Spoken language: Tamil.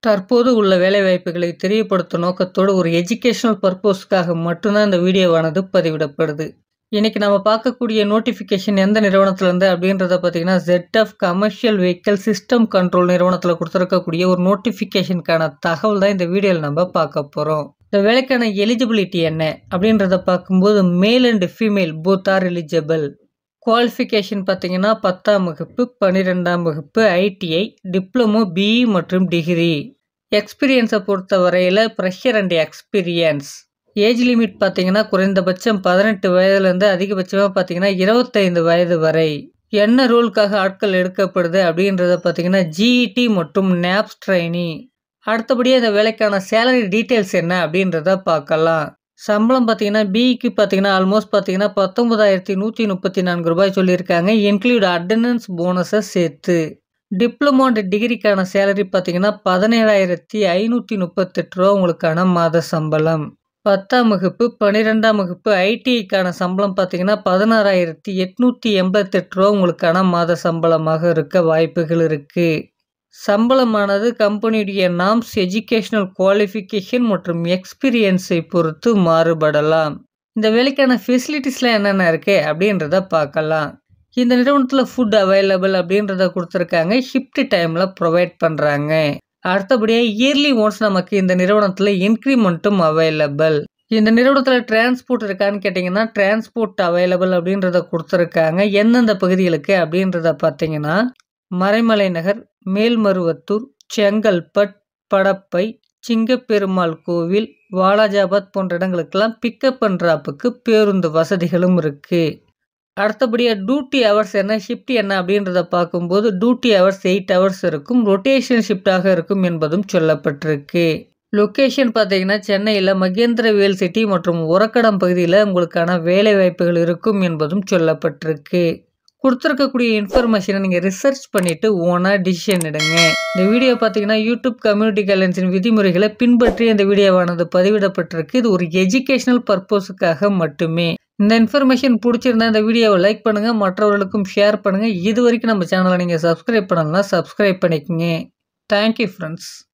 தற்போது உள்ள வேலைவாய்ப்புகளை தெரியப்படுத்தும் நோக்கத்தோடு ஒரு எஜுகேஷனல் பர்பஸ்க்காக மட்டும்தான் இந்த வீடியோவானது பதிவிடப்படுது. இன்னைக்கு நம்ம பார்க்கக்கூடிய நோட்டிஃபிகேஷன் எந்த நிறுவனத்திலேருந்து அப்படின்றத பார்த்தீங்கன்னா, ZF commercial vehicle system control நிறுவனத்தில் கொடுத்துருக்கக்கூடிய ஒரு நோட்டிஃபிகேஷனுக்கான தகவல் தான் இந்த வீடியோவில் நம்ம பார்க்க போகிறோம். இந்த வேலைக்கான எலிஜிபிலிட்டி என்ன அப்படின்றத பார்க்கும்போது male and female both are eligible. Qualification பார்த்தீங்கன்னா 10ஆம் வகுப்பு, 12ஆம் வகுப்பு, ஐடிஐ, டிப்ளமோ, பிஇ மற்றும் டிகிரி. எக்ஸ்பீரியன்ஸை பொறுத்த வரையில் pressure and experience. Age limit பார்த்தீங்கன்னா குறைந்தபட்சம் 18 வயதுலேருந்து அதிகபட்சமாக பார்த்தீங்கன்னா 25 வயது வரை. என்ன ரோலுக்காக ஆட்கள் எடுக்கப்படுது அப்படின்றத பார்த்தீங்கன்னா ஜிஇடி மற்றும் நேப்ஸ் ட்ரைனி. அடுத்தபடியாக இந்த வேலைக்கான சேலரி டீட்டெயில்ஸ் என்ன அப்படின்றத பார்க்கலாம். சம்பளம் பார்த்தீங்கன்னா பிஇக்கு பார்த்தீங்கன்னா ஆல்மோஸ்ட் பார்த்தீங்கன்னா 19,134 ரூபாய் சொல்லியிருக்காங்க, இன்க்ளூட் அட்டண்டன்ஸ் போனஸை சேர்த்து. டிப்ளமோ அண்ட் டிகிரிக்கான சேலரி பார்த்தீங்கன்னா 17,538 ரூபா உங்களுக்கான மாத சம்பளம். 10ஆம் வகுப்பு, 12ஆம் வகுப்பு, ஐடிஐக்கான சம்பளம் பார்த்தீங்கன்னா 16,888 ரூபா உங்களுக்கான மாத சம்பளமாக இருக்க வாய்ப்புகள் இருக்குது. சம்பளமானது கம்பெனியுடைய நாம்ஸ், எஜுகேஷனல் குவாலிஃபிகேஷன் மற்றும் எக்ஸ்பீரியன்ஸை பொறுத்து மாறுபடலாம். இந்த வேலைக்கான ஃபெசிலிட்டிஸ்லாம் என்னென்ன இருக்குது அப்படின்றத பார்க்கலாம். இந்த நிறுவனத்தில் ஃபுட் அவைலபிள் அப்படின்றத கொடுத்துருக்காங்க, ஷிஃப்ட் டைமில் ப்ரொவைட் பண்ணுறாங்க. அடுத்தபடியாக இயர்லி ஒன்ஸ் நமக்கு இந்த நிறுவனத்தில் இன்க்ரிமெண்ட்டும் அவைலபிள். இந்த நிறுவனத்தில் டிரான்ஸ்போர்ட் இருக்கான்னு கேட்டிங்கன்னா டிரான்ஸ்போர்ட் அவைலபிள் அப்படின்றத கொடுத்துருக்காங்க. எந்தெந்த பகுதிகளுக்கு அப்படின்றத பார்த்தீங்கன்னா மறைமலை நகர், மேல்மருவத்தூர், செங்கல்பட், படப்பை, சிங்கப்பெருமாள் கோவில், வாலாஜாபாத் போன்ற இடங்களுக்கெல்லாம் பிக்கப் அண்ட் ட்ராப்புக்கு பேருந்து வசதிகளும் இருக்குது. அடுத்தபடியாக டியூட்டி ஹவர்ஸ் என்ன, ஷிஃப்ட் என்ன அப்படின்றத பார்க்கும்போது டியூட்டி ஹவர்ஸ் 8 ஹவர்ஸ் இருக்கும், ரொட்டேஷன் ஷிஃப்டாக இருக்கும் என்பதும் சொல்லப்பட்டிருக்கு. லொக்கேஷன் பார்த்தீங்கன்னா சென்னையில் மகேந்திரவேல் சிட்டி மற்றும் உரக்கடம் பகுதியில் உங்களுக்கான வேலை வாய்ப்புகள் இருக்கும் என்பதும் சொல்லப்பட்டிருக்கு. கொடுத்துருக்கக்கூடிய இன்ஃபர்மேஷனை நீங்கள் ரிசர்ச் பண்ணிவிட்டு ஓனாக டிசிஷன் எடுங்க. இந்த வீடியோ பார்த்தீங்கன்னா யூடியூப் கம்யூனிட்டி கைட்லைன்ஸின் விதிமுறைகளை பின்பற்றி இந்த வீடியோவானது பதிவிடப்பட்டிருக்கு. இது ஒரு எஜுகேஷனல் பர்பஸுக்காக மட்டுமே. இந்த இன்ஃபர்மேஷன் பிடிச்சிருந்தா இந்த வீடியோவை லைக் பண்ணுங்கள், மற்றவர்களுக்கும் ஷேர் பண்ணுங்கள். இது வரைக்கும் நம்ம சேனலை நீங்கள் சப்ஸ்கிரைப் பண்ணலன்னா சப்ஸ்கிரைப் பண்ணிக்கோங்க. Thank you friends.